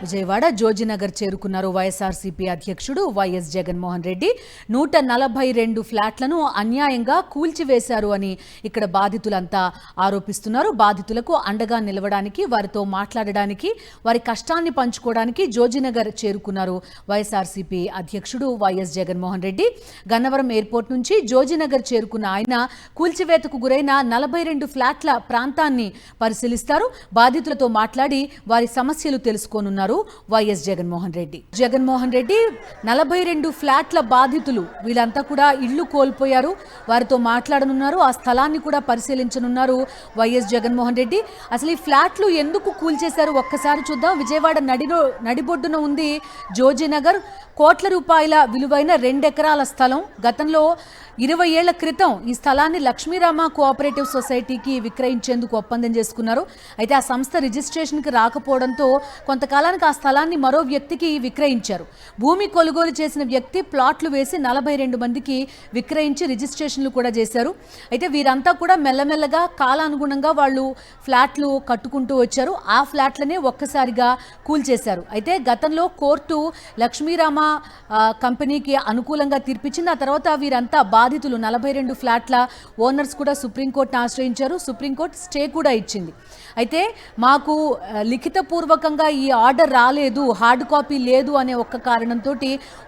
విజయవాడ జోజినగర్ చేరుకున్నారు వైఎస్ఆర్సీపీ అధ్యక్షుడు వైఎస్ జగన్మోహన్ రెడ్డి. 142 ఫ్లాట్లను అన్యాయంగా కూల్చివేశారు అని ఇక్కడ బాధితులంతా ఆరోపిస్తున్నారు. బాధితులకు అండగా నిలవడానికి, వారితో మాట్లాడడానికి, వారి కష్టాన్ని పంచుకోవడానికి జోజినగర్ చేరుకున్నారు వైఎస్ఆర్సీపీ అధ్యక్షుడు వైఎస్ జగన్మోహన్ రెడ్డి. గన్నవరం ఎయిర్పోర్ట్ నుంచి జోజినగర్ చేరుకున్న ఆయన కూల్చివేతకు గురైన 42 ఫ్లాట్ల ప్రాంతాన్ని పరిశీలిస్తారు. బాధితులతో మాట్లాడి వారి సమస్యలు తెలుసుకోనున్నారు వైఎస్ జగన్మోహన్ రెడ్డి. 42 ఫ్లాట్ల బాధితులు వీళ్ళంతా కూడా ఇళ్లు కోల్పోయారు. వారితో మాట్లాడనున్నారు. ఆ స్థలాన్ని కూడా పరిశీలించనున్నారు వైఎస్ జగన్మోహన్ రెడ్డి. అసలు ఈ ఫ్లాట్లు ఎందుకు కూల్చేశారు ఒక్కసారి చూద్దాం. విజయవాడ నడిబొడ్డున ఉంది జోజినగర్. కోట్ల రూపాయల విలువైన 2 ఎకరాల స్థలం. గతంలో 20 ఏళ్ల క్రితం ఈ స్థలాన్ని లక్ష్మీరామ కోఆపరేటివ్ సొసైటీకి విక్రయించేందుకు ఒప్పందం చేసుకున్నారు. అయితే ఆ సంస్థ రిజిస్ట్రేషన్కి రాకపోవడంతో కొంతకాలానికి ఆ స్థలాన్ని మరో వ్యక్తికి విక్రయించారు. భూమి కొనుగోలు చేసిన వ్యక్తి ప్లాట్లు వేసి 42 మందికి విక్రయించి రిజిస్ట్రేషన్లు కూడా చేశారు. అయితే వీరంతా కూడా మెల్లమెల్లగా కాలానుగుణంగా వాళ్ళు ఫ్లాట్లు కట్టుకుంటూ వచ్చారు. ఆ ఫ్లాట్లనే ఒక్కసారిగా కూల్చేశారు. అయితే గతంలో కోర్టు లక్ష్మీరామ కంపెనీకి అనుకూలంగా తీర్పిచ్చింది. ఆ తర్వాత వీరంతా బాధితులు 42 ఫ్లాట్ల ఓనర్స్ కూడా సుప్రీంకోర్టును ఆశ్రయించారు. సుప్రీంకోర్టు స్టే కూడా ఇచ్చింది. అయితే మాకు లిఖితపూర్వకంగా ఈ ఆర్డర్ రాలేదు, హార్డ్ కాపీ లేదు అనే ఒక్క కారణంతో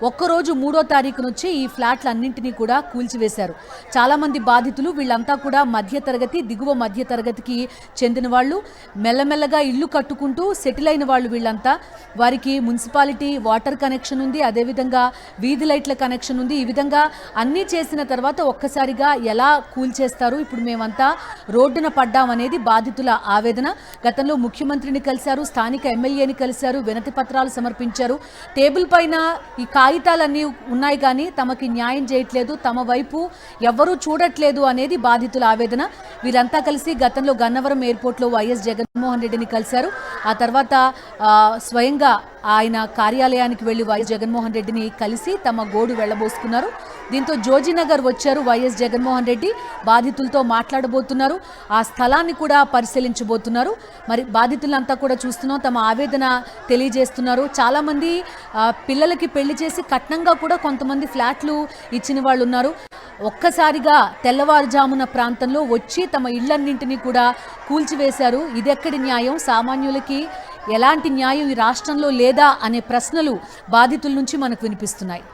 ఒక్కరోజు 3వ తారీఖున వచ్చి ఈ ఫ్లాట్లన్నింటినీ కూడా కూల్చివేశారు. చాలామంది బాధితులు వీళ్ళంతా కూడా మధ్యతరగతి, దిగువ మధ్యతరగతికి చెందిన వాళ్ళు. మెల్లమెల్లగా ఇల్లు కట్టుకుంటూ సెటిల్ అయిన వాళ్ళు వీళ్ళంతా. వారికి మున్సిపాలిటీ వాటర్ కనెక్షన్ ఉంది, అదేవిధంగా వీధి లైట్ల కనెక్షన్ ఉంది. ఈ విధంగా అన్నీ చేసిన తర్వాత ఒక్కసారిగా ఎలా కూల్చేస్తారు, ఇప్పుడు మేమంతా రోడ్డున పడ్డామనేది బాధితుల ఆవేదన. గతంలో ముఖ్యమంత్రిని కలిశారు, స్థానిక ఎమ్మెల్యేని కలిశారు, వినతి పత్రాలు సమర్పించారు. టేబుల్ పైన ఈ కాగితాలన్నీ ఉన్నాయి కానీ తమకి న్యాయం చేయట్లేదు, తమ వైపు ఎవరూ చూడట్లేదు అనేది బాధితుల ఆవేదన. వీరంతా కలిసి గతంలో గన్నవరం ఎయిర్పోర్ట్లో వైఎస్ జగన్మోహన్ రెడ్డిని కలిశారు. ఆ తర్వాత స్వయంగా ఆయన కార్యాలయానికి వెళ్లి వైఎస్ జగన్మోహన్ రెడ్డిని కలిసి తమ గోడు వెళ్లబోసుకున్నారు. దీంతో జోజినగర్ వచ్చారు వైఎస్ జగన్మోహన్ రెడ్డి. బాధితులతో మాట్లాడబోతున్నారు, ఆ స్థలాన్ని కూడా పరిశీలించబోతున్నారు. మరి బాధితులంతా కూడా చూస్తున్నాం, తమ ఆవేదన తెలియజేస్తున్నారు. చాలామంది పిల్లలకి పెళ్లి చేసి కట్నంగా కూడా కొంతమంది ఫ్లాట్లు ఇచ్చిన వాళ్ళు ఉన్నారు. ఒక్కసారిగా తెల్లవారుజామున ప్రాంతంలో వచ్చి తమ ఇళ్లన్నింటినీ కూడా కూల్చివేశారు. ఇదెక్కడి న్యాయం? సామాన్యులకి ఎలాంటి న్యాయం ఈ రాష్ట్రంలో లేదా అనే ప్రశ్నలు బాధితుల నుంచి మనకు వినిపిస్తున్నాయి.